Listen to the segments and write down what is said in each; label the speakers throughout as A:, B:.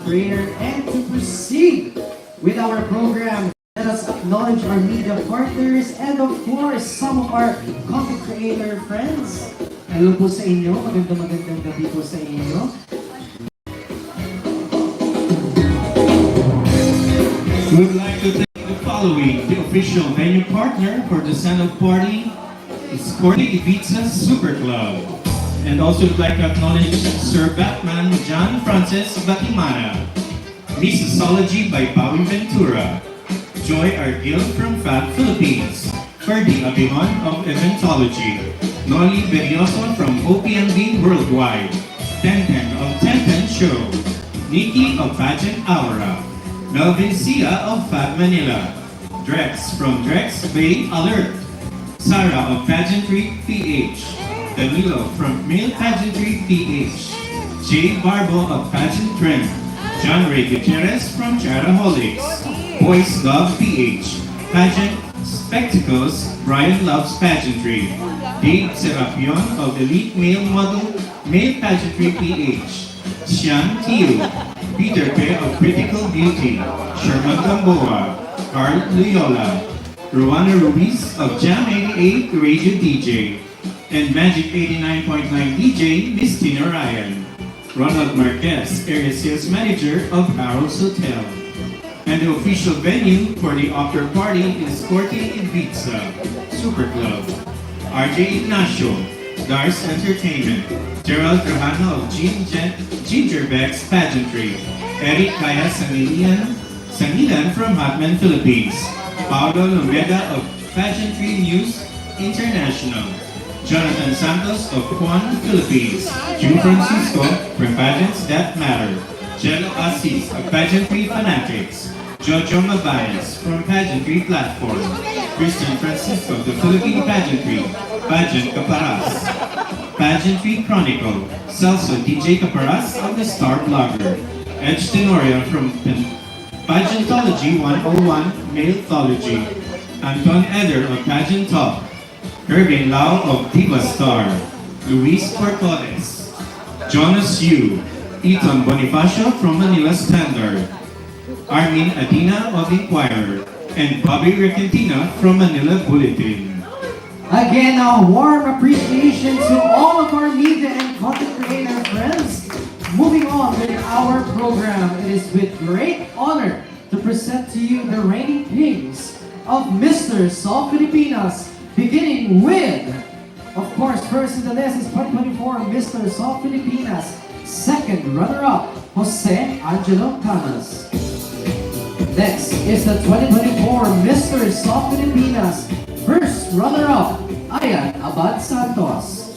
A: creator. And to proceed with our program, let us acknowledge our media partners and of course, some of our content creator friends. Hello po sa inyo, magandang gabi po sa inyo.
B: We would like to thank the following. The official venue partner for the send-off party is Cordy Ibiza Super Club. And also would like to acknowledge Sir Batman John Francis Batimana, Missology by Pawi Ventura, Joy Argil from Fab Philippines, Ferdy Abihon of Eventology, Noli Berioso from OPMD Worldwide, Tenten of Tenten Show, Nikki of Pageant Aura, Melvin Sia of Fab Manila, Drex from Drex Bay Alert, Sarah of Pageantry PH, Danilo from Male Pageantry PH, Jay Barbo of Pageant Trend, John Ray Gutierrez from Charaholics, Boys Love PH, Pageant Spectacles, Brian Loves Pageantry, Dave Serapion of Elite Male Model, Male Pageantry PH, Xian Tiu, Peter Pe of Critical Beauty, Sherman Gamboa, Carl Loyola, Ruana Ruiz of Jam 88 Radio DJ, and Magic 89.9 DJ Miss Tina Ryan, Ronald Marquez, Area Sales Manager of Harold's Hotel. And the official venue for the after party is Corte Ibiza Super Club, RJ Ignacio, Dars Entertainment, Gerald Trajano of Gingerbread's Pageantry, Eric Kaya Sangilan from Hotman Philippines, Paolo Lumeda of Pageantry News International, Jonathan Santos of Juan Philippines, Ju Francisco from Pageants That Matter, Jello Asis of Pageantry Fanatics, Jojo Mabayas from Pageantry Platform, Christian Francisco of the Philippine Pageantry, Pageant Caparas, Pageantry Chronicle, Celso DJ Caparas of the Star Blogger, Edge Tenorio from Pageantology 101 Maleology, Anton Eder of Pageant Talk, Irving Lau of Diva Star, Luis Cortores, Jonas Yu, Ethan Bonifacio from Manila Standard, Armin Adina of Inquirer, and Bobby Recantina from Manila Bulletin.
A: Again, a warm appreciation to all of our media and content creator friends. Moving on with our program, it is with great honor to present to you the reigning kings of Mr. Sol Filipinas, beginning with, of course, first in the list is 2024 Mr. Sol Filipinas, second runner-up, Jose Angelo Canas. Next is the 2024 Mr. Sol Filipinas, first runner-up, Ayan Abad Santos.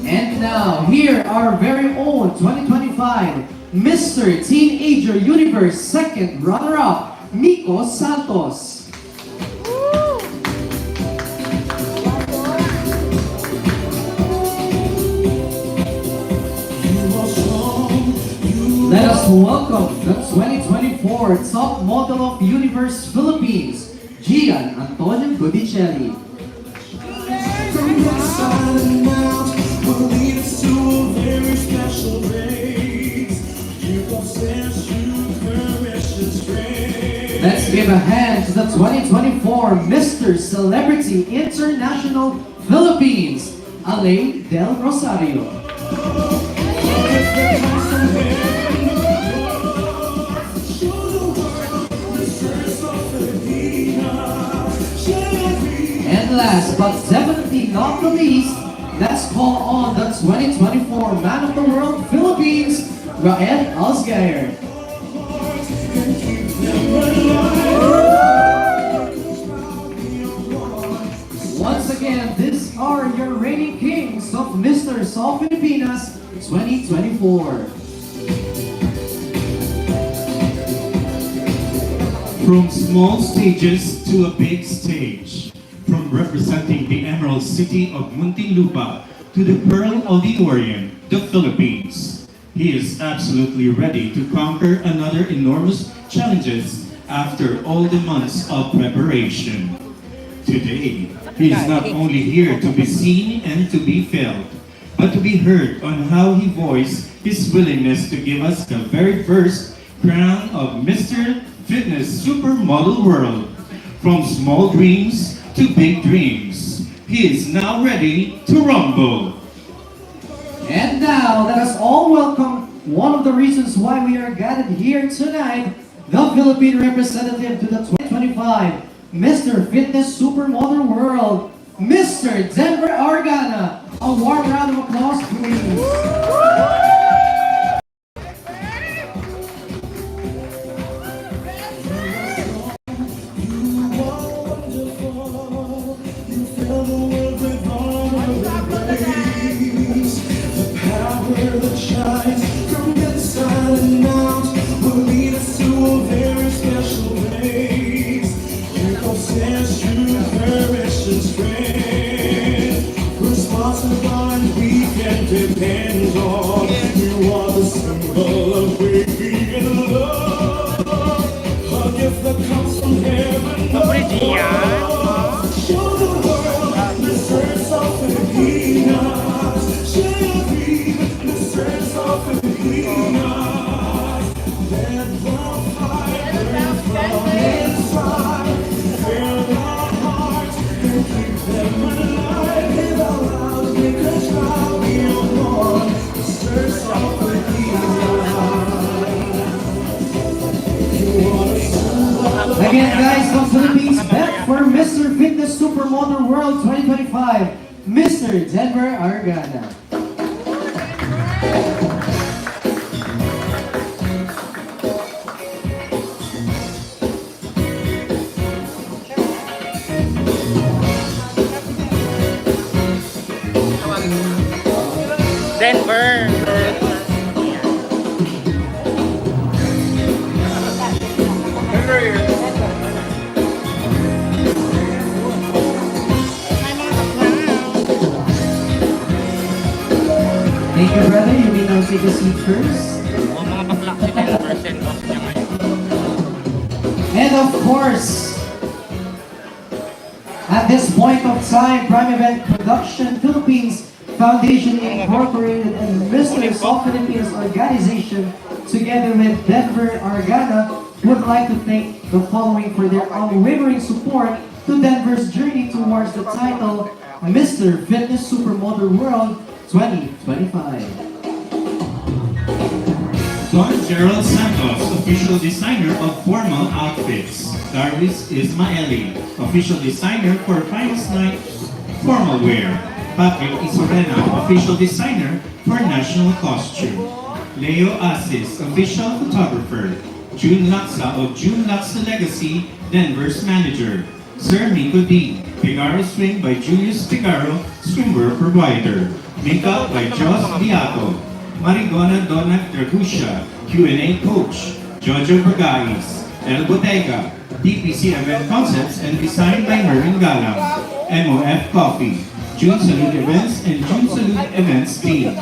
A: And now, here our very own 2025 Mr. Teenager Universe, second runner-up, Miko Santos. Let us welcome the 2024 Top Model of Universe Philippines, Gian Antonio Gudicelli. Let's give a hand to the 2024 Mr. Celebrity International Philippines, Ale Del Rosario. And last but definitely not the least, let's call on the 2024 Man of the World Philippines, Raed Alsgayer. Once again, these are your reigning kings of Mr. Sol Filipinas 2024.
B: From small stages to a big stage, from representing the Emerald City of Muntinlupa to the Pearl of the Orient, the Philippines, he is absolutely ready to conquer another enormous challenges after all the months of preparation. Today, he is not only here to be seen and to be felt, but to be heard on how he voiced his willingness to give us the very first crown of Mr. Fitness Supermodel World. From small dreams to big dreams, he is now ready to rumble.
A: And now, let us all welcome one of the reasons why we are gathered here tonight, the Philippine representative to the 2025 Mr. Fitness Supermodel World, Mr. Denver Argana. A warm round of applause, please.
C: Depends on you are the symbol of waking in love. A gift that comes from heaven above. Show the world the strength of Filipinas. Shall we the strength of Filipinas? Let the fire burn from inside. Fill our hearts and keep them alive. Live out loud, make a try.
A: Again, guys, the Philippines bet for Mr. Fitness Supermodel World 2025, Mr. Denver Argana.
D: Denver.
A: Thank you, brother. You may now take a seat first.
D: Mga bakla, 10% off niya ngayon.
A: And of course, at this point of time, Prime Event Production Philippines Foundation Incorporated and Mr. Soft Philippines Organization, together with Denver Argana, would like to thank the following for their unwavering support to Denver's journey towards the title Mr. Fitness Supermodel World 2025.
B: Don Gerald Santos, official designer of formal outfits. Darvis Ismaeli, official designer for Finest Night formal wear. Patrick Isorena, official designer for national costume. Leo Asis, official photographer. June Laksa of June Laksa Legacy, Denver's manager. Sir Nico D, Figaro Swing by Julius Figaro, swimwear provider. Makeup by Jos Diaco. Marigona Donna Dragusha, Q&A coach. Jojo Bagais, El Bottega, DPC Event Concepts and designed by Mervin Galang. MOF Coffee, June Salute Events and June Salute Events team.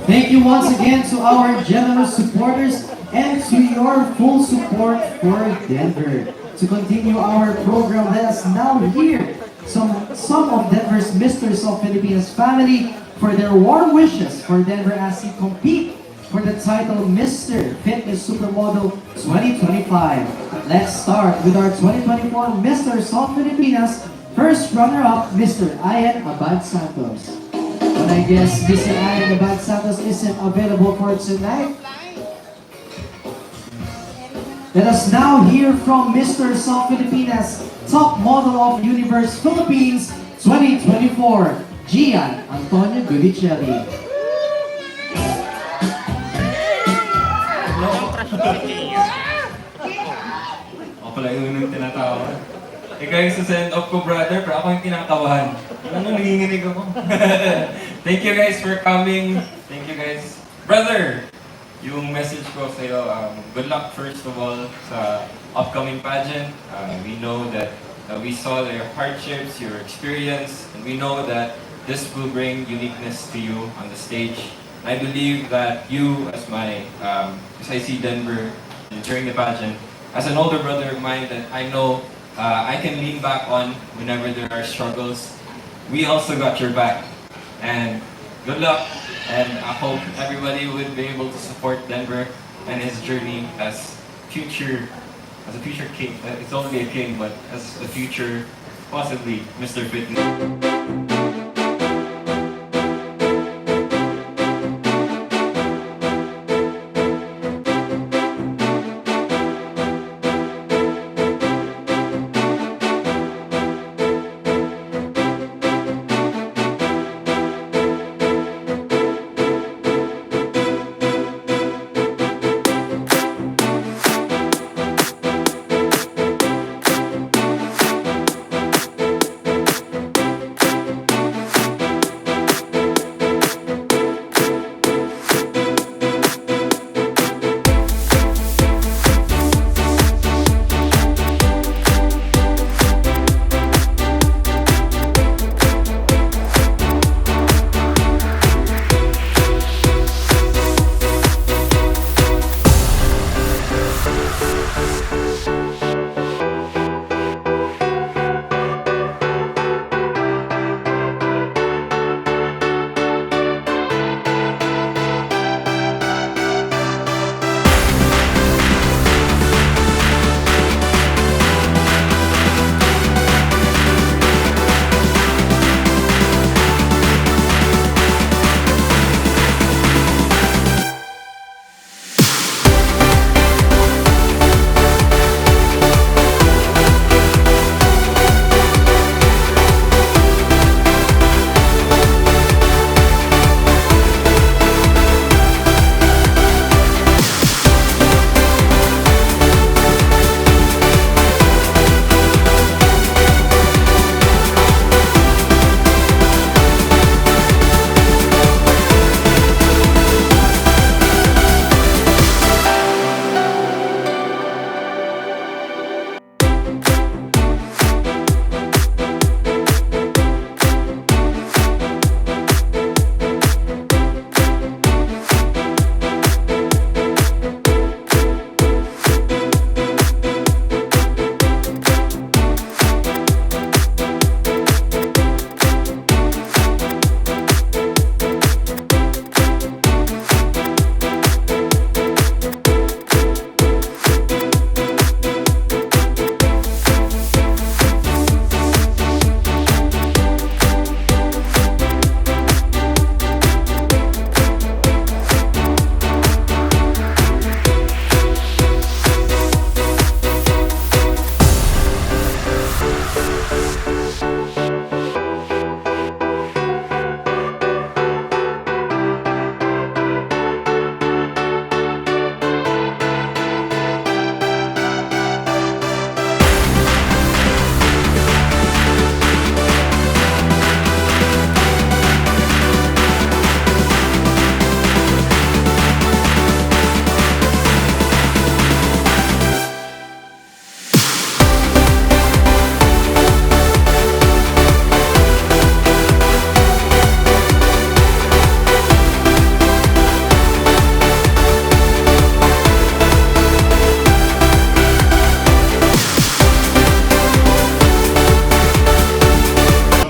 A: Thank you once again to our generous supporters and to your full support for Denver. To continue our program, let us now hear some of Denver's Misters of Filipinas family for their warm wishes for Denver as he compete for the title Mr. Fitness Supermodel 2025. Let's start with our 2024 Misters of Filipinas. First runner-up, Mr. Ian Abad Santos. But I guess Mr. Ian Abad Santos isn't available for tonight. Let us now hear from Mr. South Filipinas, top model of Universe Philippines 2024, Gian Antonio Gudicelli.
E: Ako pala yung unang tinatawa. Ikaw yung send off ko, brother, pero ako yung kinakabahan. Ano, nanginginig ako. Thank you guys for coming. Thank you guys. Brother, yung message ko sa iyo, good luck first of all sa upcoming pageant. We know that we saw your hardships, your experience, and we know that this will bring uniqueness to you on the stage. I believe that you, as I see Denver during the pageant, as an older brother of mine that I know I can lean back on whenever there are struggles. We also got your back. And good luck. And I hope everybody would be able to support Denver and his journey as a future king. It's only a king, but as a future, possibly Mr. Fitness.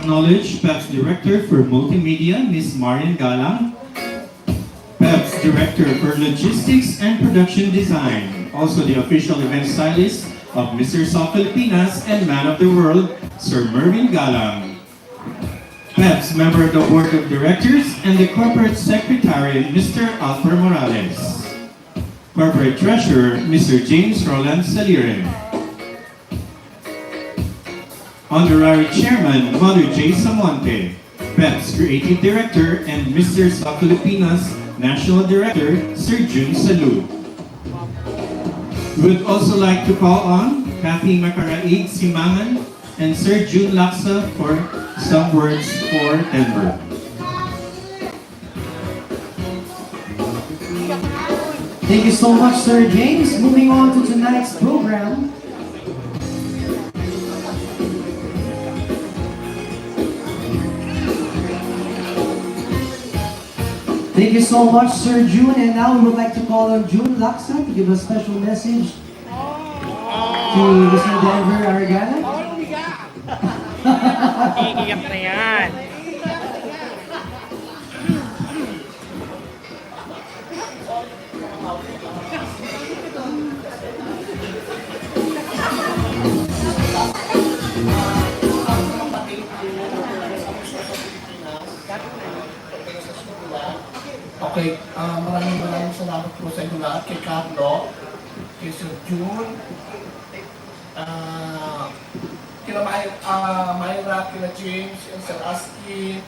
B: Acknowledge PEP's Director for Multimedia, Ms. Marian Galang, PEP's Director for Logistics and Production Design, also the official event stylist of Mr. South Filipinas and Man of the World, Sir Mervin Galang, PEP's member of the Board of Directors and the Corporate Secretary, Mr. Alfred Morales, Corporate Treasurer, Mr. James Roland Salire, Honorary Chairman, Mother J. Samonte, PEP's Creative Director, and Mr. South Filipinas National Director, Sir Jun Salud. We would also like to call on Kathy Macaraig Simangan and Sir Jun Laksa for some words for Denver.
A: Thank you so much, Sir James. Moving on to tonight's program. Thank you so much, Sir June. And now we would like to call on June Laksa to give a special message to Mr. Denver Argana.
D: Iiyak na yan.
F: Okay, maraming salamat po sa inyo lahat. Kay Carlo, kay Sir June, kila Myra, kila James, and Sir Aski,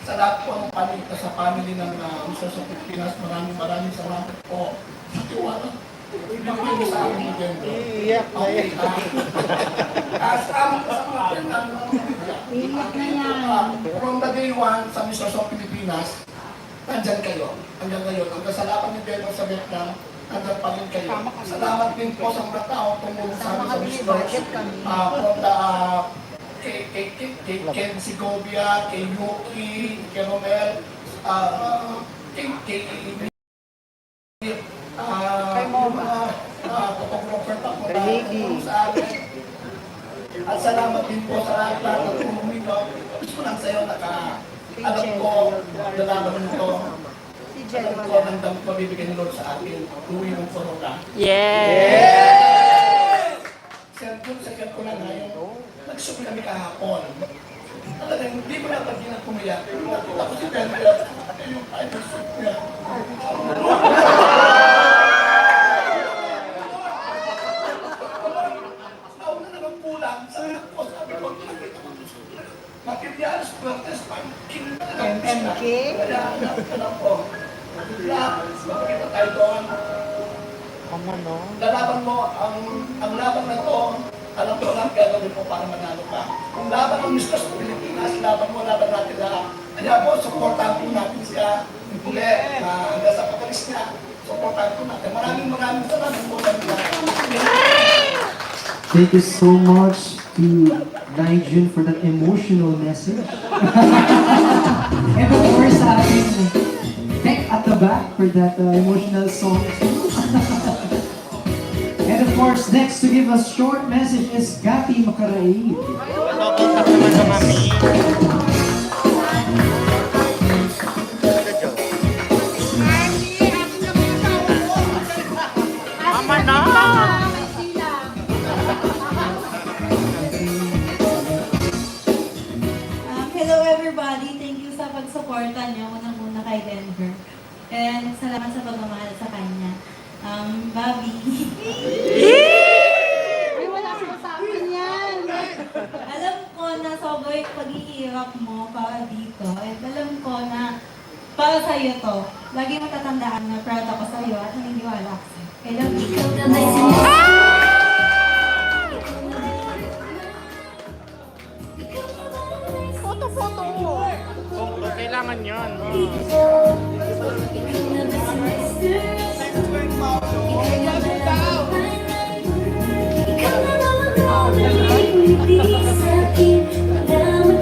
F: sa lahat po ng sa family ng Mr. sa Pilipinas, maraming salamat po sa tiwala. Ibigay mo sa amin din. Okay, sa mga from the day one sa Mr. sa Pilipinas, nandyan kayo. Hanggang ngayon. Hanggang sa laban ni Beno sa Vietnam, nandyan pa rin kayo. Salamat din po sa mga tao tumulong sa amin sa Miss George. From the kay Ken Segovia, kay Yuki, kay Romel, kay photographer pa po na tumulong sa amin. At salamat din po sa lahat na tumulong nito. Gusto lang sa'yo alam ko, dalaman nito. Alam ko, hanggang pabibigyan ni Lord sa akin. Uwi ng corona.
G: Yes!
F: Sir, kung sakyan ko na ngayon, nag-shoot kami kahapon. Talagang, hindi mo na pag ginag-pumiyak. Nakita ko si Denver, yung idol-shoot niya. Ako na naman kulang. Sabi ko, materials, practice,
G: MMK?
F: Kaya, alam ko. Makikita tayo doon. Lalaban mo, ang laban na to, alam ko lang gagawin mo para manalo ka. Kung laban ng Mr. Pilipinas, laban mo, laban natin lahat. Kaya po, supportan po natin siya. Huli, hanggang sa pagalis niya, supportan po natin. Maraming salamat po natin lahat.
A: Thank you so much to Nigel for that emotional message. And of course, sa ating Tech at the back for that emotional song. And of course, next to give us short message is Gati Makaray.
D: naman sa mami. Mama na!
H: Hello everybody, thank you sa pagsuporta niyo unang-una kay Denver. And salamat sa pagmamahal sa kanya. Bobby. Ay, wala siya sa akin yan. Alam ko na sobrang paghihirap mo para dito. At alam ko na para sa'yo to. Lagi matatandaan na proud ako sa'yo at naniniwala ako sa'yo. I love you.
G: Foto! Kailangan yan.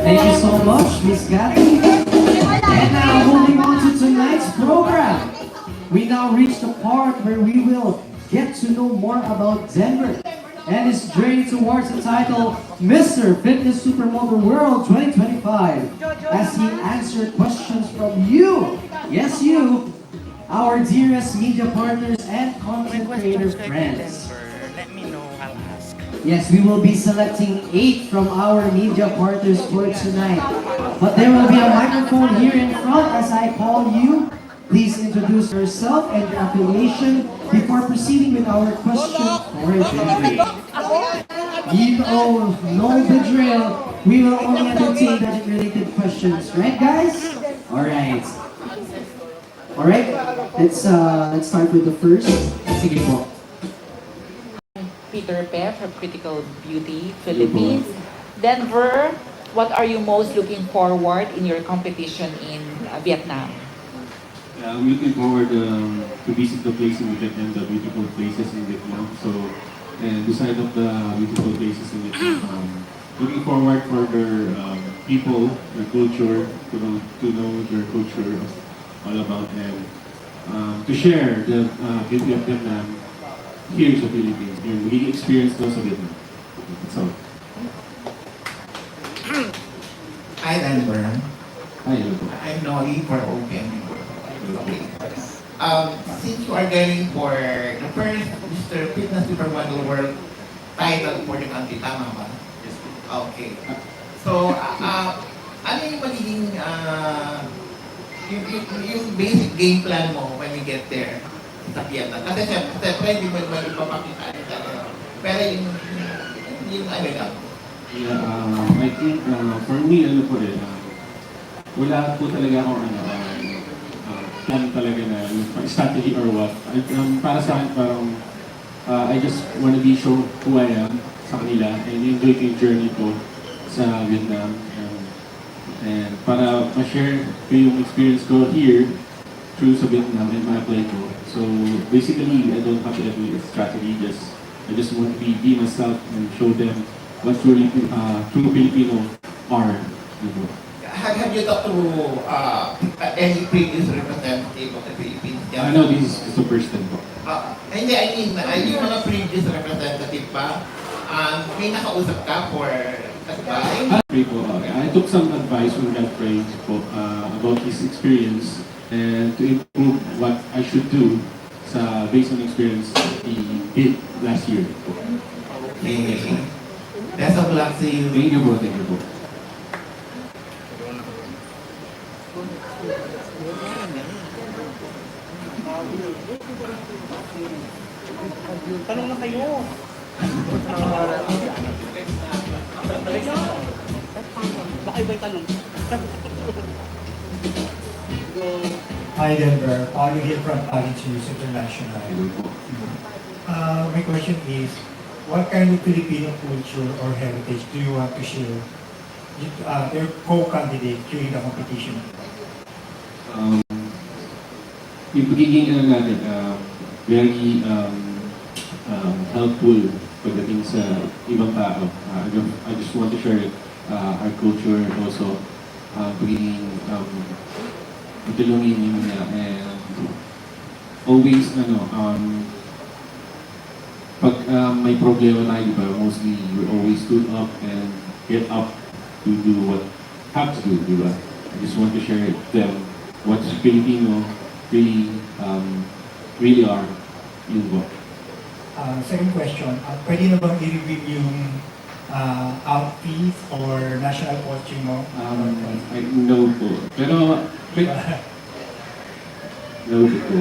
A: Thank you so much, Miss Gati. And now, moving on to tonight's program. We now reach the part where we will get to know more about Denver and his journey towards the title Mr. Fitness Supermodel World 2025 as he answered questions from you, yes you, our dearest media partners and content creator friends.
D: Let me know, I'll ask.
A: Yes, we will be selecting 8 from our media partners for tonight. But there will be a microphone here in front as I call you. Please introduce yourself and your affiliation before proceeding with our question for Denver. You know the drill. We will only entertain budget-related questions, right, guys? All right. All right. Let's start with the first. Sige po.
I: Peter Pe from Critical Beauty, Philippines. Denver, what are you most looking forward in your competition in Vietnam?
B: I'm looking forward to visit the place in Vietnam, the beautiful places in Vietnam. So, and beside of the beautiful places in Vietnam, looking forward for their people, their culture, to know their culture, all about them, to share the beauty of Vietnam here in the Philippines, and we experience those of Vietnam. That's all.
F: Hi, Denver.
B: Hi, hello po.
F: I'm Nolly for Open. Okay.
J: since you are going for the first Mr. Fitness Supermodel World title for the country, tama ba? Yes. Okay. So, ano yung magiging, yung basic game plan mo when you get there sa Vietnam? Kasi siyempre, hindi mo naman ipapakita pero yung ano lang.
B: Yeah, I think for me, ano po rin, wala po talaga akong plan talaga na strategy or what. Para sa akin, parang I just wanna be show who I am sa kanila and enjoy yung journey ko sa Vietnam. And para ma-share ko yung experience ko here through sa Vietnam and ma-apply ko. So basically, I don't have any strategy, I just want to be myself and show them what truly true Filipino are.
J: Have you talked to any previous representative of the Philippines?
B: No, this is the first time po.
J: Hindi, I mean, yung mga previous representative pa, may nakausap ka for
B: I took some advice from that friend about his experience and to improve what I should do based on experience he did last year.
J: Okay. Best of luck to you.
B: Thank you, bro. Thank you, bro.
G: Tanong na kayo. Baka iba yung tanong.
K: Hi Denver, Paulo here from News International. My question is, what kind of Filipino culture or heritage do you want to share with your co-candidate during the competition?
B: Yung pagiging natin, very helpful pagdating sa ibang tao. I just want to share our culture and also pagiging matulungin nila and always pag may problema tayo, diba, mostly we always stood up and get up to do what have to do, diba? I just want to share with them what Filipino really are in what.
K: Second question, pwede na bang i-reveal yung outfit or national costume mo?
B: I know po. Pero, no po.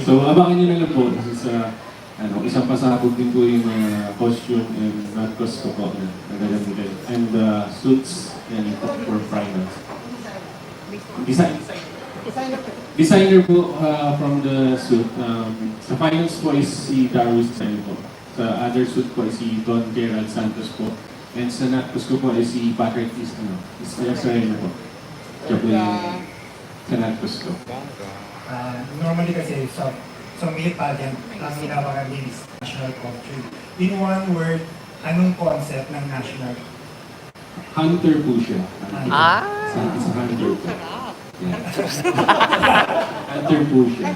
B: So, abangan nyo na lang po. Kasi sa, isang pasabog din po yung costume and not cost ko po na nagagamitin. And suits and for finals. Designer po from the suit. Sa finals po is si Darwis Design po. Sa other suit po is si Don Gerald Santos po. And sa natcos ko po is si Patrick Israel po. Siya po yung sa natcos ko.
K: Normally kasi sa male pageant, ang ginawagin is national costume. In one word, anong concept ng national?
B: Hunter po siya. Sa hunter po. Yeah. Hunter po siya.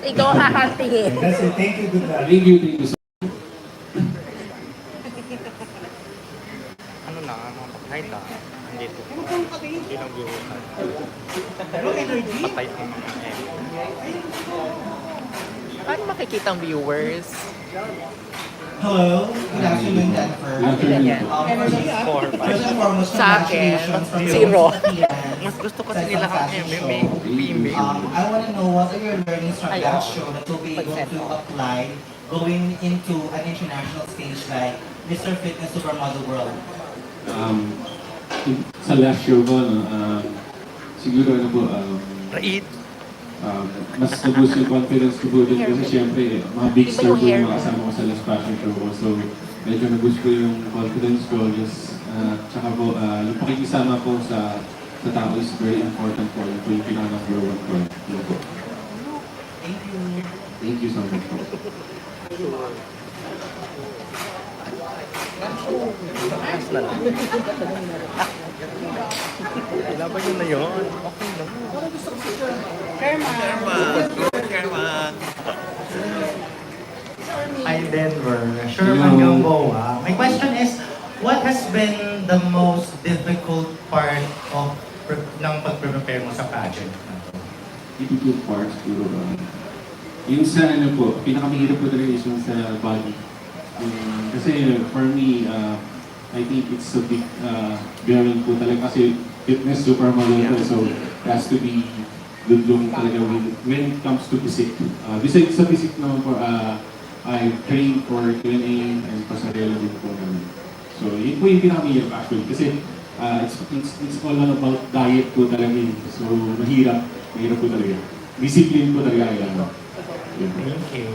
I: Ikaw hahantingin.
K: That's it. Thank you, good luck.
B: Thank you so much.
D: Ano na, mga patay ta. Andito. Hindi lang buhusan. Patay ang mga
I: Paano makikita ang viewers?
L: Hello, good afternoon, Denver. First and foremost,
I: Sa akin,
L: congratulations from
I: zero.
D: Mas gusto kasi nila ang female.
L: I want to know what are your learnings from that show that you'll be able to apply going into an international stage like Mr. Fitness Supermodel World?
B: Sa last show ko, siguro po, mas naboost yung confidence ko po din kasi syempre, mga big star po yung mga kasama ko sa last fashion show ko. So, medyo naboost ko yung confidence ko. Tsaka po, yung pakikisama po sa tao is very important po. Yun po yung pinaka-number one po. Yun po.
L: Thank you.
B: Thank you so much po.
D: Laban yun na yun. Okay na.
L: Hi, Denver. Sherman Gamboa. My question is, what has been the most difficult part of ng pag-prepare mo sa pageant?
B: Difficult parts, siguro
M: Yung sa ano po, pinakamahirap po talaga is yung sa body. Kasi for me, I think it's a big bearing po talaga kasi fitness supermodel po, so it has to be good looking talaga when it comes to physique. Besides sa physique naman po, I train for Q&A and pasarela din po namin. So yun po yung pinakamahirap actually kasi it's all about diet po talaga yun. So mahirap po talaga. Discipline po talaga kailangan.
K: Thank you.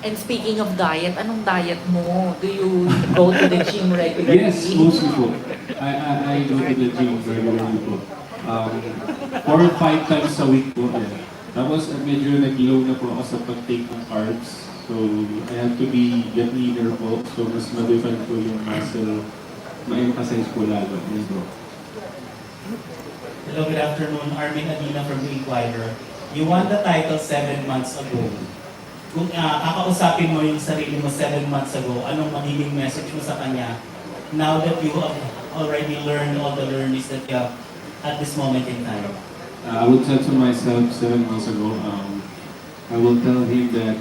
I: And speaking of diet, anong diet mo? Do you go to the gym regularly?
M: Yes, mostly po. I go to the gym regularly po. 4 or 5 times a week po. Yeah. Tapos medyo nag-low na po ako sa pag-take ng carbs. So I have to get leaner po. So mas ma-define po yung muscle. Ma-emphasize po lalo. Yes, po.
L: Hello, good afternoon. Armin Adina from The Inquirer. You won the title 7 months ago. Kung kakausapin mo yung sarili mo 7 months ago, anong magiging message mo sa kanya now that you have already learned all the learnings that you have at this moment in time?
M: I would tell to myself 7 months ago, I will tell him that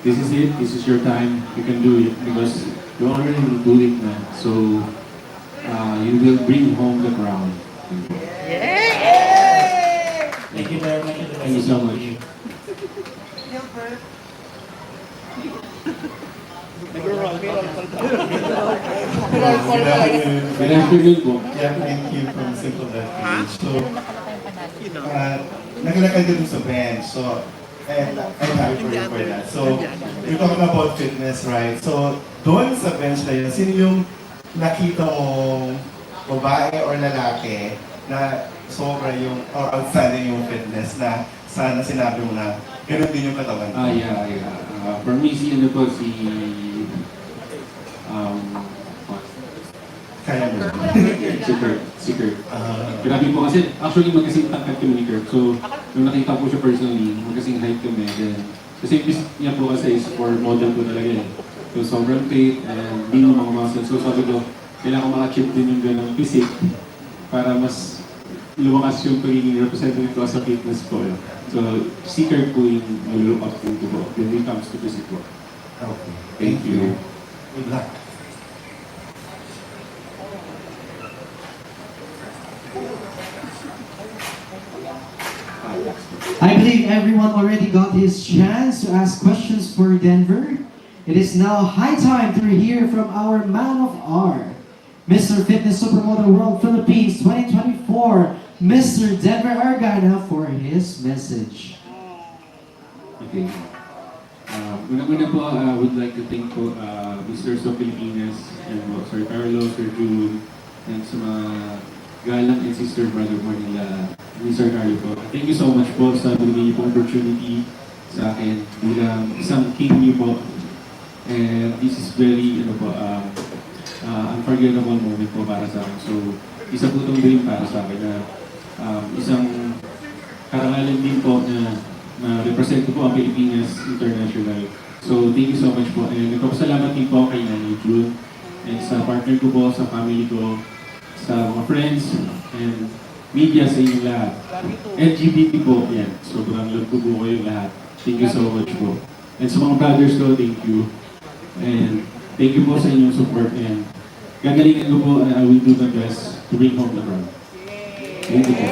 M: this is it, this is your time, you can do it because you already do it now. So you will bring home the crown.
L: Thank you very much.
M: Thank you so much. Good afternoon po.
N: Yeah, thank you from Simple That. So, naglakad ka dun sa bench. So, and I'm happy for that. So, we're talking about fitness, right? So, doon sa bench na yun, sino yung nakita mong babae or lalaki na sobra yung, or outstanding yung fitness na sana sinabi mo na ganun din yung katawan?
M: Yeah. For me, si
N: kaya mo.
M: Si Kurt. Grabe po kasi, actually magkasing tangkad kami ni Kurt. So, nung nakita ko siya personally, magkasing height kami. Then, kasi physique niya po kasi is for model po talaga eh. So, sobrang fit and hindi mo mga muscles. So, sabi ko, kailangan ko maka-achieve din yung ganong physique para mas lumakas yung pagiging representative ko sa fitness ko. So, si Kurt po yung mag-look up ko po when it comes to physique po.
N: Okay.
M: Thank you.
N: Good luck.
A: I believe everyone already got his chance to ask questions for Denver. It is now high time to hear from our man of R, Mr. Fitness Supermodel World Philippines 2024, Mr. Denver Argana, for his message.
M: Okay. Una-una po, I would like to thank po Mr. So Pilipinas and Sir Carlos, Sir June, and sa mga galang and sister brother mo nila, Mr. Carlo po. Thank you so much po sa binigay niyo po opportunity sa akin bilang isang king niyo po. And this is very, unforgettable moment po para sa akin. So, isa po itong dream para sa akin na isang karangalan din po na represent ko po ang Pilipinas International. So, thank you so much po. And nagpapasalamat din po kay Nanay June and sa partner ko po, sa family ko, sa mga friends and media sa inyong lahat. LGBT po, yan. Sobrang love ko po kayo lahat. Thank you so much po. And sa mga brothers ko, thank you. And thank you po sa inyong support and gagalingan ko po and I will do the best to bring home the crown. Thank you po.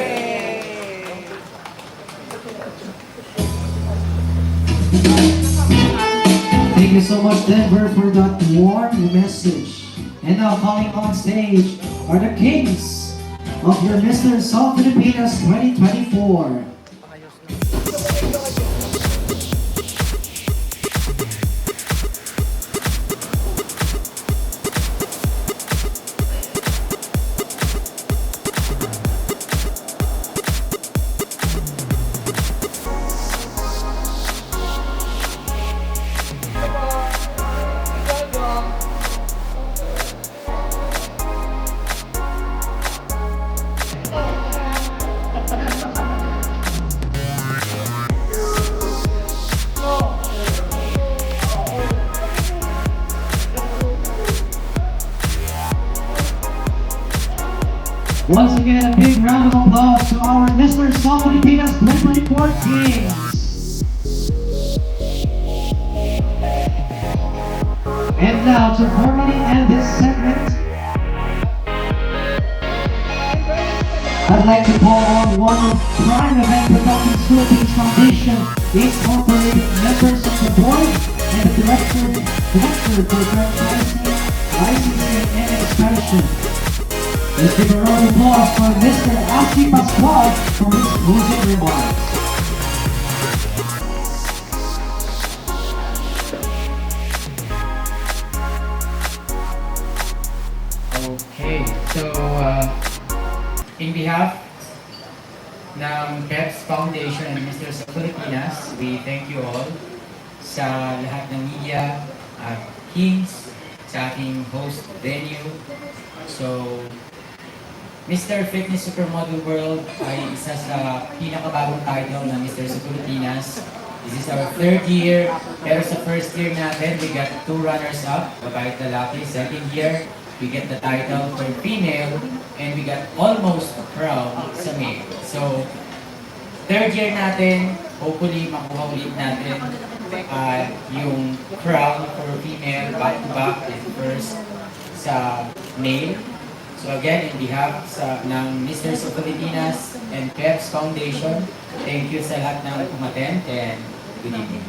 A: Thank you so much, Denver, for that warm message. And now coming on stage are the kings of your Mr. South Filipinas 2024. again a big round of applause to our Mr. South Filipinas 2024 teams. And now to formally end this segment, I'd like to call on one of Prime Event Productions Philippines Foundation, the incorporated members of the board, and the director for franchising, licensing, and expansion. Let's give a round of applause for Mr. Alci Pascual for his closing remarks.
O: Okay, so in behalf ng PEPS Foundation and Mr. sa Pilipinas, we thank you all sa lahat ng media at Kings sa ating host venue. So, Mr. Fitness Supermodel World ay isa sa pinakabagong title ng Mr. sa Pilipinas. This is our third year, pero sa first year natin, we got 2 runners-up, babae at lalaki. Second year, we get the title for female, and we got almost a crown sa male. So, third year natin, hopefully makuha ulit natin yung crown for female, back-to-back and first sa male. So again, in behalf ng Mr. sa Pilipinas and PEPS Foundation, thank you sa lahat ng umattend and good evening.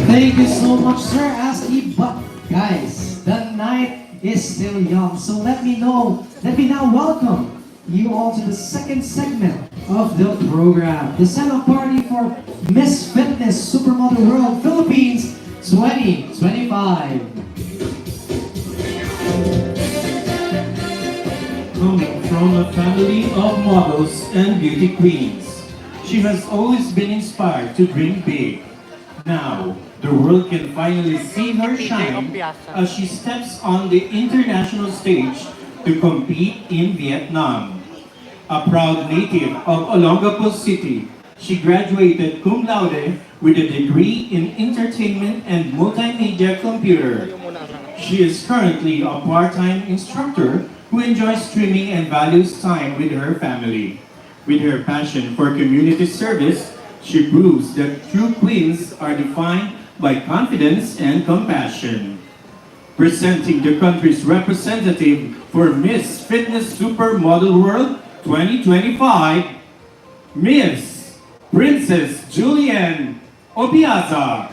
A: Thank you so much, Sir Asti. But guys, the night is still young, so let me now welcome you all to the second segment of the program, the send-off party for Miss Fitness Supermodel World Philippines 2025.
B: Coming from a family of models and beauty queens, she has always been inspired to dream big. Now, the world can finally see her shine as she steps on the international stage to compete in Vietnam. A proud native of Olongapo City, she graduated cum laude with a degree in entertainment and multimedia computer. She is currently a part-time instructor who enjoys streaming and values time with her family. With her passion for community service, she proves that true queens are defined by confidence and compassion. Presenting the country's representative for Miss Fitness Supermodel World 2025, Miss Princess Juliane Opiaza.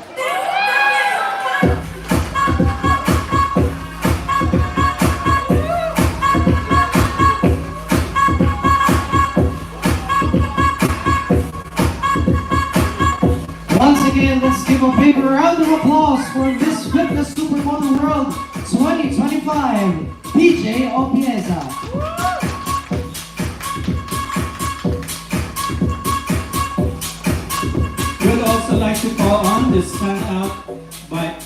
A: Once again, let's give a big round of applause for Miss Fitness Supermodel World 2025, DJ Opiaza.
B: We'd also like to call on the standout by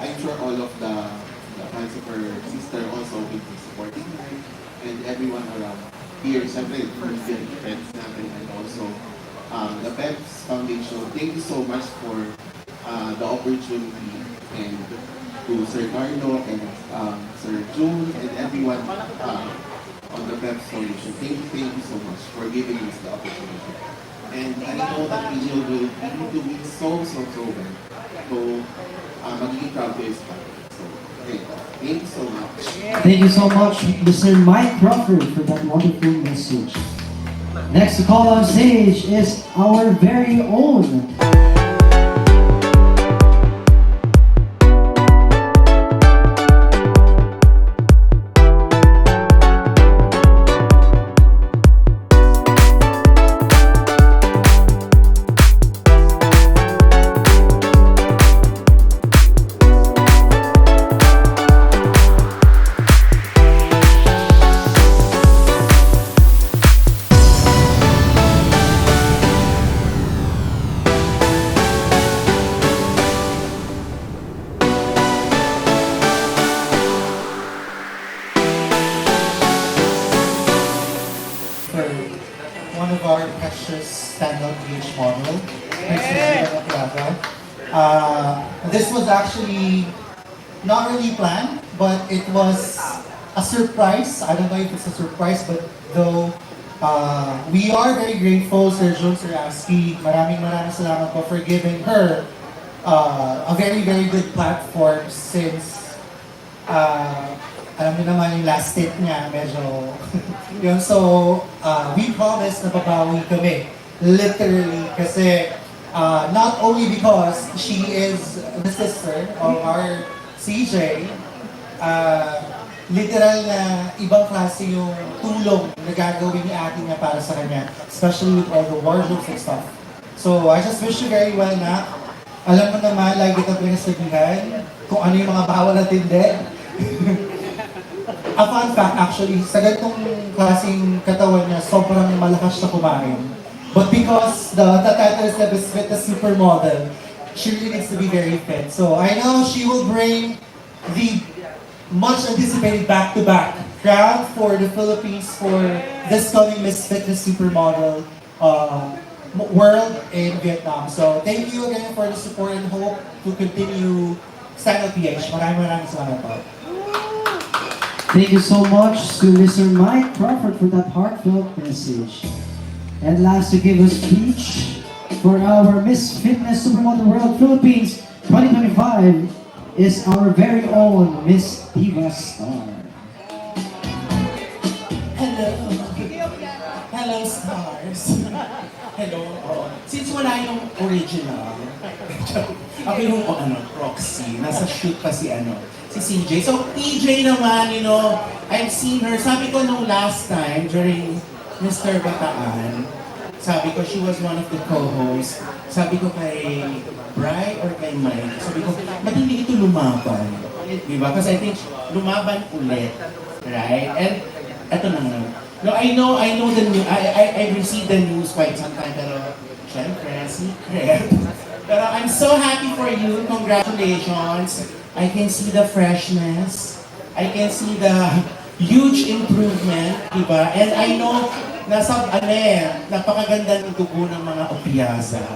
N: I'm sure all of the fans of her sister also will be supporting her and everyone around here. Siyempre, yung friends natin and also the PEPS Foundation. Thank you so much for the opportunity and to Sir Carlo and Sir June and everyone on the PEPS Foundation. Thank you so much for giving us the opportunity. And I know that Angel will be doing so well. So, magiging proud to his family. So, thank you so much.
A: Thank you so much, Mr. Mike Crawford, for that wonderful message. Next to call on stage is our very own
K: one of our precious standout beach model, Mrs. Juliane Opiaza. This was actually not really planned, but it was a surprise. I don't know if it's a surprise, but though we are very grateful, Sir Jun, Sir Aski, maraming salamat po for giving her a very good platform since alam niyo naman yung last stint niya, medyo yun. So, we promise na babawi kami. Literally, kasi not only because she is the sister of our CJ, literal na ibang klase yung tulong na gagawin ni ate niya para sa kanya, especially with all the wardrobes and stuff. So, I just wish you very well na alam mo naman, lagi kita pinasabihan kung ano yung mga bawal at hindi. A fun fact actually, sa ganitong klaseng katawan niya, sobrang malakas siya kumain. But because the title is Fit the Supermodel, she really needs to be very fit. So I know she will bring the much anticipated back-to-back crown for the Philippines for this coming Miss Fitness Supermodel world in Vietnam. So thank you again for the support and hope to continue Stand Up PH. Maraming salamat po.
A: Thank you so much to Mr. Mike Crawford for that heartfelt message. And last to give a speech for our Miss Fitness Supermodel World Philippines 2025 is our very own Miss Diva Star.
P: Hello, stars. Hello. Since wala yung original, ako yung proxy, nasa shoot pa si CJ. So, PJ naman, I've seen her. Sabi ko nung last time, during Mr. Bataan, sabi ko, she was one of the co-hosts. Sabi ko kay Bri or kay Mike, sabi ko, ba't hindi ito lumaban? Diba? Because I think lumaban ulit. Right? And, eto na nga. No, I know the news. I received the news quite some time, pero syempre, secret. Pero I'm so happy for you. Congratulations. I can see the freshness. I can see the huge improvement, diba? And I know, napakaganda ng dugo ng mga Opiaza.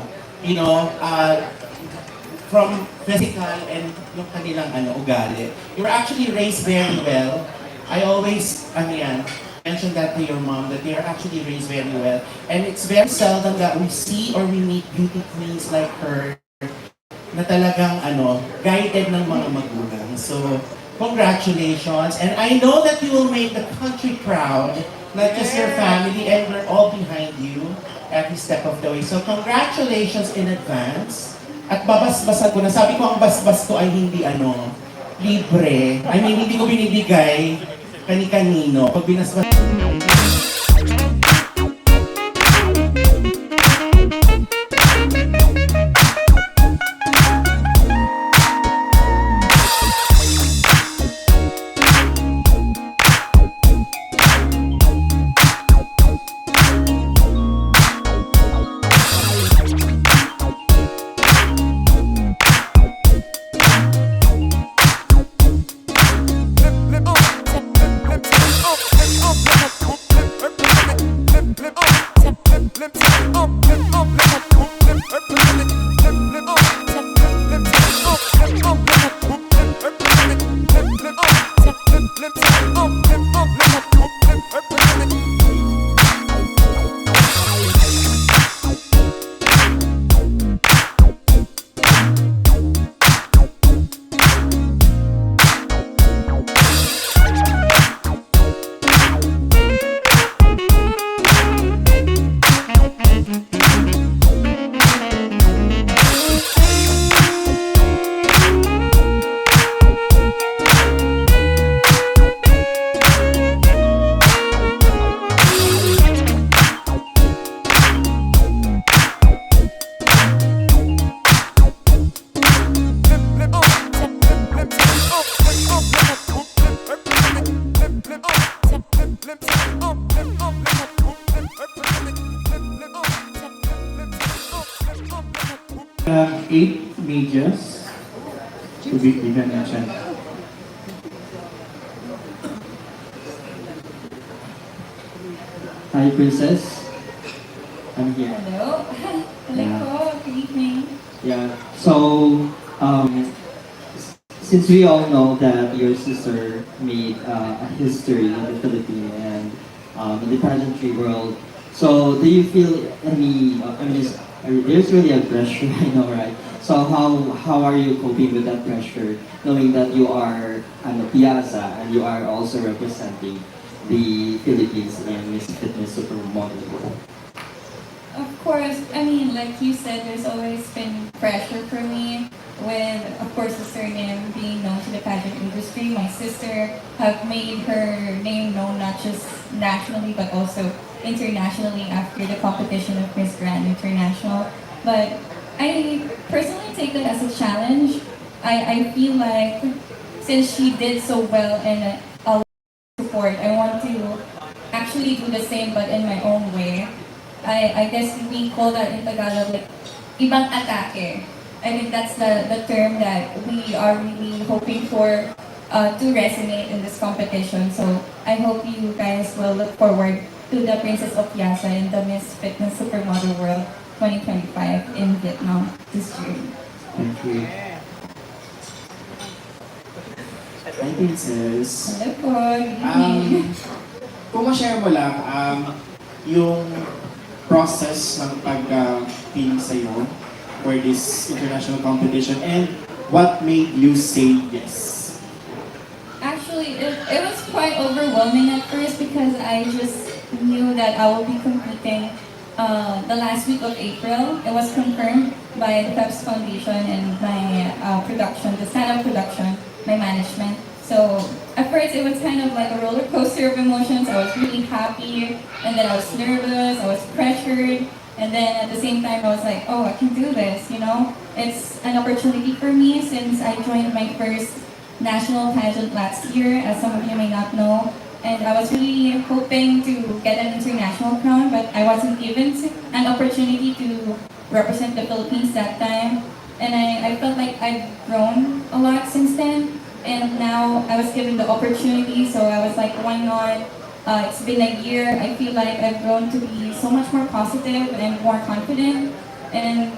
P: From physical and yung kanilang ugali. You were actually raised very well. I always, mention that to your mom, that they are actually raised very well. And it's very seldom that we see or we meet beauty queens like her na talagang guided ng mga magulang. So, congratulations. And I know that you will make the country proud, not just your family, and we're all behind you every step of the way. So, congratulations in advance. At babasbasan ko na. Sabi ko, ang basbas ko ay hindi libre. I mean, hindi ko binibigay kani-kanino. Pag binasbas...
M: medias to be bigyan na siya. Hi, Princess. I'm here.
H: Hello. Hello po. Good evening.
M: Yeah. So, since we all know that your sister made a history in the Philippines and in the pageantry world, so do you feel any? There's really a pressure, I know, right? So how are you coping with that pressure, knowing that you are an Opiaza and you are also representing the Philippines in Miss Fitness Supermodel world?
H: Of course, I mean, like you said, there's always been pressure for me with, of course, the surname being known to the pageant industry. My sister have made her name known not just nationally but also internationally after the competition of Miss Grand International. But I personally take it as a challenge. I feel like since she did so well and a lot of support, I want to actually do the same but in my own way. I guess we call that in Tagalog like ibang atake. I think that's the term that we are really hoping for to resonate in this competition. So I hope you guys will look forward to the Princess Opiaza in the Miss Fitness Supermodel World 2025 in Vietnam this year.
M: Thank you.
P: Hi, Princess.
H: Hello po. Good evening.
P: Kung ma-share mo lang, yung process ng pag-pin sa'yo for this international competition and what made you say yes?
H: Actually, it was quite overwhelming at first because I just knew that I will be competing the last week of April. It was confirmed by the PEPS Foundation and my production, the stand-up production, my management. So at first it was kind of like a roller coaster of emotions. I was really happy and then I was nervous, I was pressured, and then at the same time I was like, oh, I can do this, you know? It's an opportunity for me since I joined my first national pageant last year, as some of you may not know. And I was really hoping to get an international crown, but I wasn't given an opportunity to represent the Philippines that time. And I felt like I've grown a lot since then. And now I was given the opportunity, so I was like, why not? It's been a year. I feel like I've grown to be so much more positive and more confident. And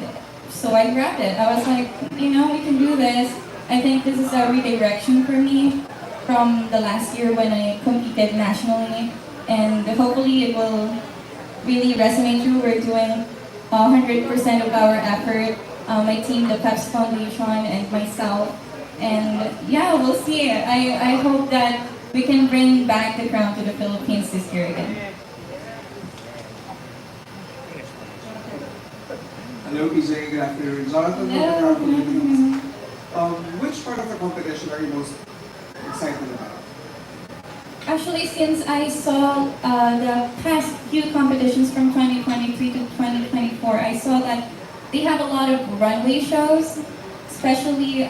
H: so I grabbed it. I was like, you know, we can do this. I think this is a redirection for me from the last year when I competed nationally. And hopefully it will really resonate through. We're doing 100% of our effort. My team, the PEPS Foundation, and myself. And yeah, we'll see. I hope that we can bring back the crown to the Philippines this year again.
Q: Hello, PJ. Good afternoon. Jonathan, which part of the competition are you most excited about?
H: Actually, since I saw the past few competitions from 2023 to 2024, I saw that they have a lot of runway shows, especially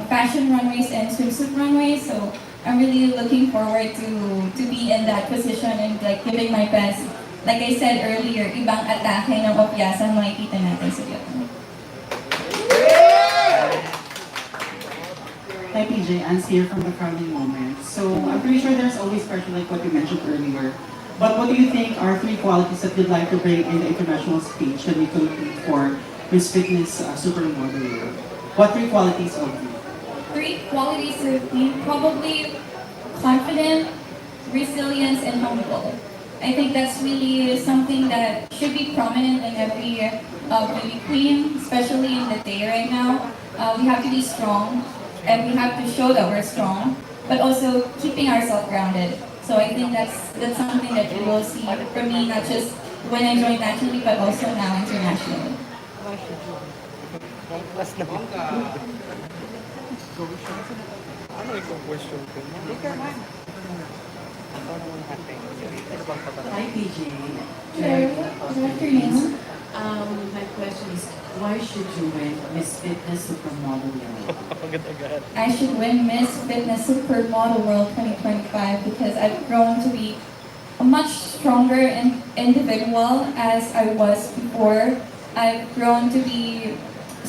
H: fashion runways and swimsuit runways. So I'm really looking forward to be in that position and like giving my best. Like I said earlier, ibang atake ng Opiaza ang makikita natin sa Vietnam.
R: Hi PJ, Anne's here from the crowning moment. So I'm pretty sure there's always pressure like what you mentioned earlier. But what do you think are 3 qualities that you'd like to bring in the international stage when we compete for Miss Fitness Supermodel World? What 3 qualities of you?
H: 3 qualities of me, probably confident, resilience, and humble. I think that's really something that should be prominent in every beauty queen, especially in the day right now. We have to be strong, and we have to show that we're strong, but also keeping ourselves grounded. So I think that's something that you will see from me, not just when I joined nationally, but also now internationally.
D: Ano yung question ko?
R: Hi PJ.
H: Good afternoon.
R: My question is, why should you win Miss Fitness Supermodel World?
H: I should win Miss Fitness Supermodel World 2025 because I've grown to be a much stronger individual as I was before. I've grown to be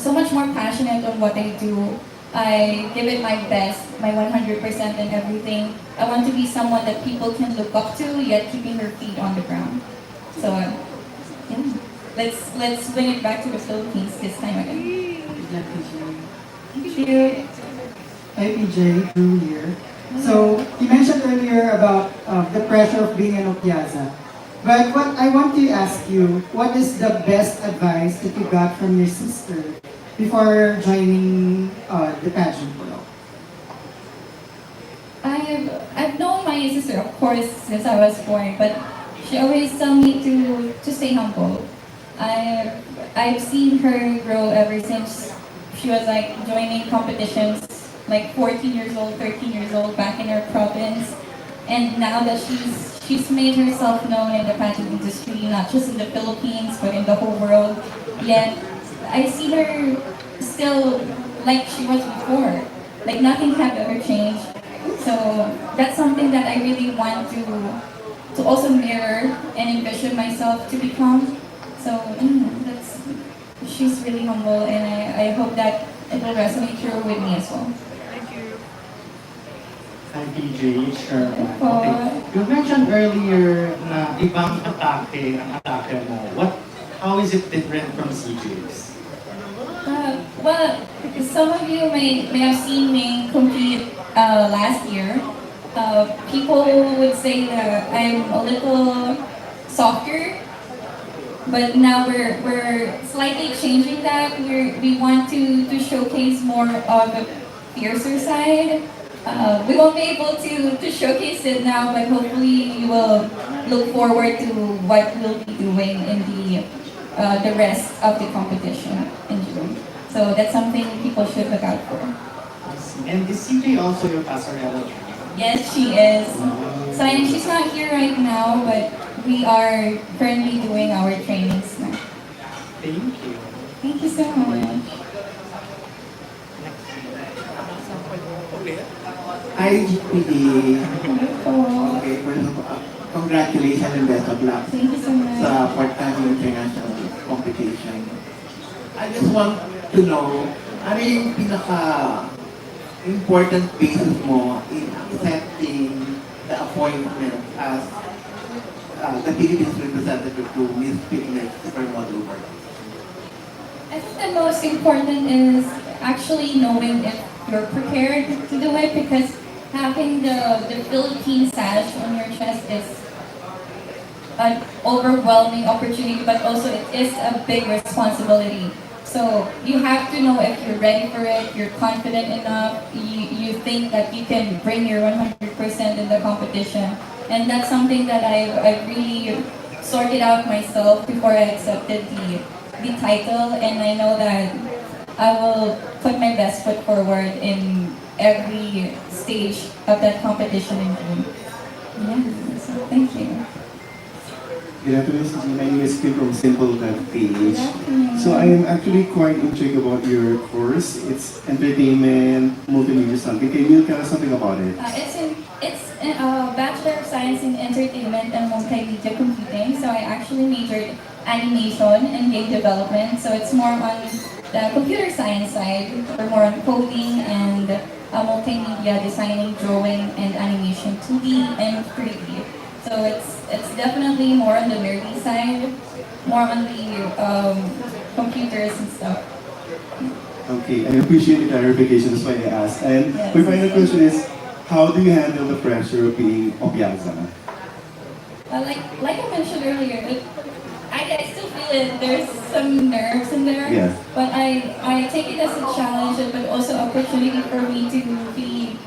H: so much more passionate on what I do. I give it my best, my 100% in everything. I want to be someone that people can look up to, yet keeping their feet on the ground. So, yeah. Let's bring it back to the Philippines this time again. Thank you.
R: Hi PJ, Drew here. So, you mentioned earlier about the pressure of being an Opiaza. But what I want to ask you, what is the best advice that you got from your sister before joining the pageant world?
H: I've known my sister, of course, since I was born, but she always told me to stay humble. I've seen her grow ever since she was like joining competitions, like 14 years old, 13 years old, back in her province. And now that she's made herself known in the pageant industry, not just in the Philippines, but in the whole world. Yet, I see her still like she was before. Like nothing had ever changed. So that's something that I really want to also mirror and envision myself to become. So she's really humble, and I hope that it will resonate true with me as well.
S: Hi PJ, sure. Okay. You mentioned earlier na ibang atake ang atake mo. How is it different from CJ's?
H: Well, some of you may have seen me compete last year. People would say that I'm a little softer, but now we're slightly changing that. We want to showcase more of a fiercer side. We won't be able to showcase it now, but hopefully you will look forward to what we'll be doing in the rest of the competition in June. So that's something people should look out for.
S: And is CJ also your passerella?
H: Yes, she is. So she's not here right now, but we are currently doing our trainings now.
S: Thank you.
H: Thank you so much.
J: Hi, GPD. Okay, first of all, congratulations and best of luck
H: Thank you so much.
J: sa forthcoming international competition. I just want to know, ano yung pinaka-important basis mo in accepting the appointment as the Philippines representative to Miss Fitness Supermodel World?
H: I think the most important is actually knowing if you're prepared to do it, because having the Philippine sash on your chest is an overwhelming opportunity, but also it is a big responsibility. So you have to know if you're ready for it, you're confident enough, you think that you can bring your 100% in the competition. And that's something that I really sorted out myself before I accepted the title, and I know that I will put my best foot forward in every stage of that competition in June. Yeah, so thank you.
N: Good afternoon, Susie. My name is Kim from Simple Web Page. So I am actually quite intrigued about your course. It's entertainment, multimedia something. Can you tell us something about it?
H: It's a Bachelor of Science in Entertainment and Multimedia Computing. So I actually majored animation and game development. So it's more on the computer science side, or more on coding and multimedia designing, drawing, and animation, 2D and 3D. So it's definitely more on the nerdy side, more on the computers and stuff.
N: Okay, I appreciate the clarification. That's why I asked. And my final question is, how do you handle the pressure of being Opiaza?
H: Like I mentioned earlier, I still feel it. There's some nerves in there,
N: Yes.
H: but I take it as a challenge, but also opportunity for me to be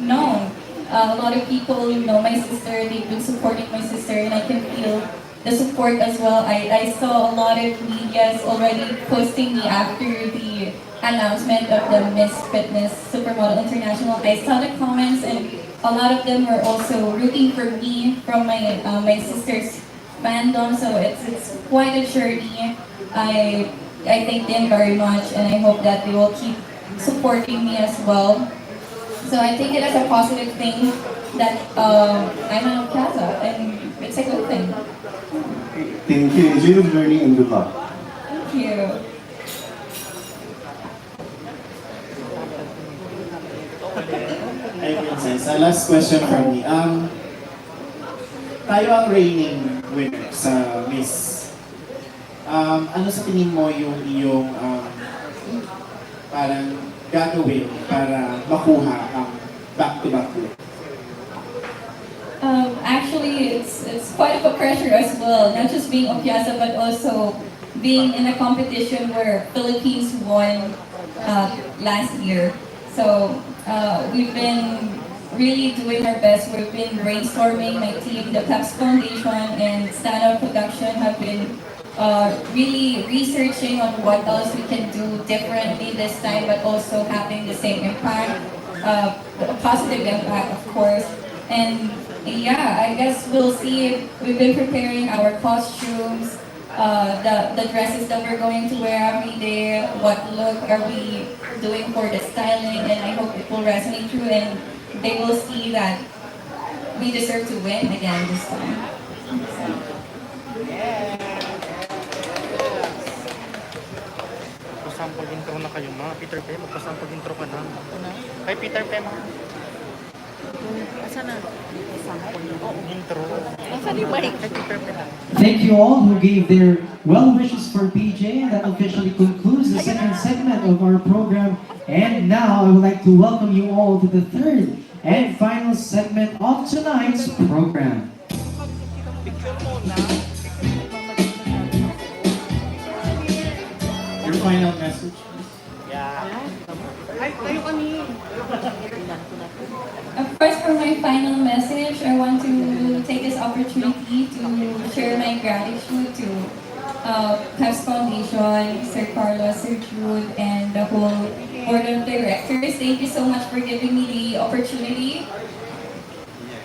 H: known. A lot of people know my sister. They've been supporting my sister, and I can feel the support as well. I saw a lot of medias already posting me after the announcement of the Miss Fitness Supermodel International. I saw the comments, and a lot of them were also rooting for me from my sister's fandom. So it's quite a journey. I thank them very much, and I hope that they will keep supporting me as well. So I take it as a positive thing that I'm an Opiaza, and it's a good thing.
N: Thank you. Enjoy the journey and good luck.
H: Thank you.
P: Hi, Princess. Last question from me. Tayo ang reigning winner sa Miss. Ano sa tingin mo yung iyong parang gagawin para makuha ang back-to-back win?
H: Actually, it's quite of a pressure as well. Not just being Opiaza, but also being in a competition where Philippines won last year. So we've been really doing our best. We've been brainstorming. My team, the Caps Foundation and Stand-Up Production have been really researching on what else we can do differently this time, but also having the same impact, a positive impact, of course. And yeah, I guess we'll see. We've been preparing our costumes, the dresses that we're going to wear every day, what look are we doing for the styling, and I hope it will resonate through and they will see that we deserve to win again this time.
D: Magpasample intro na kayo mga Peter Pan, magpasample intro ka na. Kay Peter Pan. Asa na? Intro. Asa ni Mike? Kay Peter Pan.
A: Thank you all who gave their well wishes for PJ. That officially concludes the second segment of our program. And now I would like to welcome you all to the third and final segment of tonight's program.
B: Your final message?
H: Of course, for my final message, I want to take this opportunity to share my gratitude to Caps Foundation, Sir Carlos, Sir Jude, and the whole board of directors. Thank you so much for giving me the opportunity.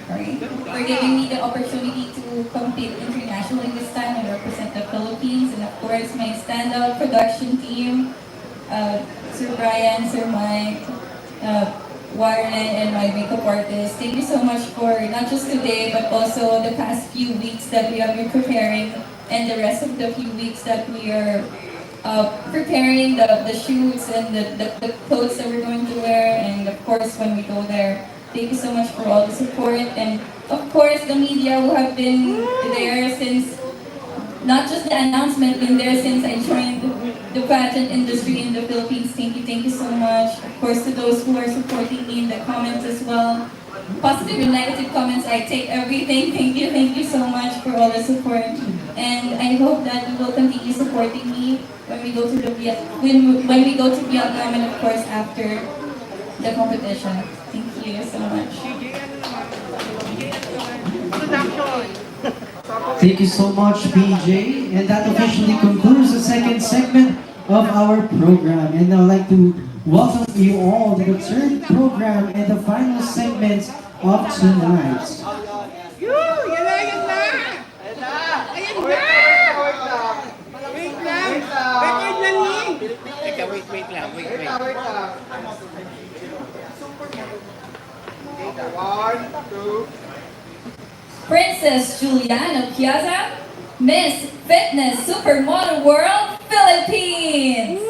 H: For giving me the opportunity to compete internationally this time and represent the Philippines, and of course my stand-up production team, Sir Brian, Sir Mike, Warren, and my makeup artist. Thank you so much for not just today, but also the past few weeks that we have been preparing, and the rest of the few weeks that we are preparing the shoots and the clothes that we're going to wear, and of course when we go there. Thank you so much for all the support, and of course the media who have been there since, not just the announcement, been there since I joined the pageant industry in the Philippines. Thank you so much. Of course to those who are supporting me in the comments as well. Positive and negative comments, I take everything. Thank you so much for all the support. And I hope that you will continue supporting me when we go to when we go to Vietnam, and of course after the competition. Thank you so much.
A: Thank you so much, PJ. And that officially concludes the second segment of our program. And I'd like to welcome you all to the third program and the final segment of tonight.
H: Princess Juliane Opiaza, Miss Fitness Supermodel World, Philippines!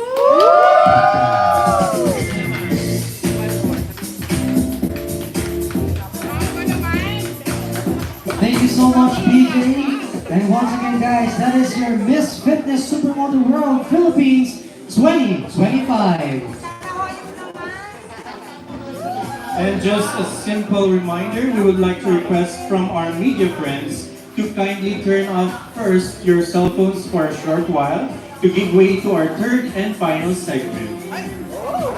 A: Thank you so much, PJ. And once again, guys, that is your Miss Fitness Supermodel World Philippines 2025.
B: And just a simple reminder, we would like to request from our media friends to kindly turn off first your cell phones for a short while to give way to our third and final segment.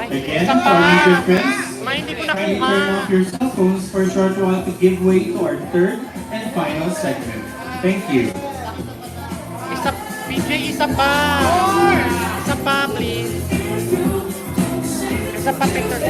B: Again, to our media friends, kindly turn off your cell phones for a short while to give way to our third and final segment. Thank you.
D: PJ, isa pa! Isa pa, please. Isa pa, Peter.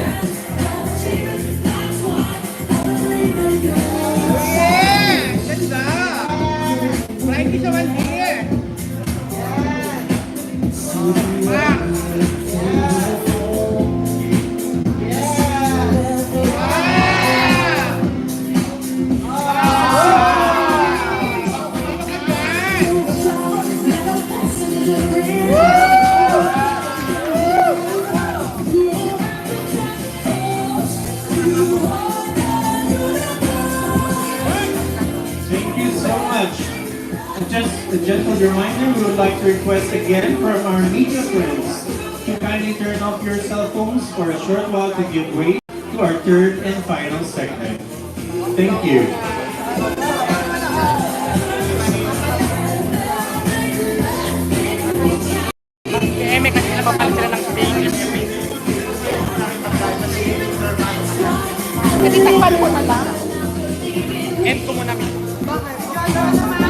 B: Thank you so much. And just a gentle reminder, we would like to request again from our media friends to kindly turn off your cell phones for a short while to give way to our third and final segment. Thank you.
D: May kasi napapalit sila ng stage. Kasi takpan mo na lang. End ko muna. Bakit?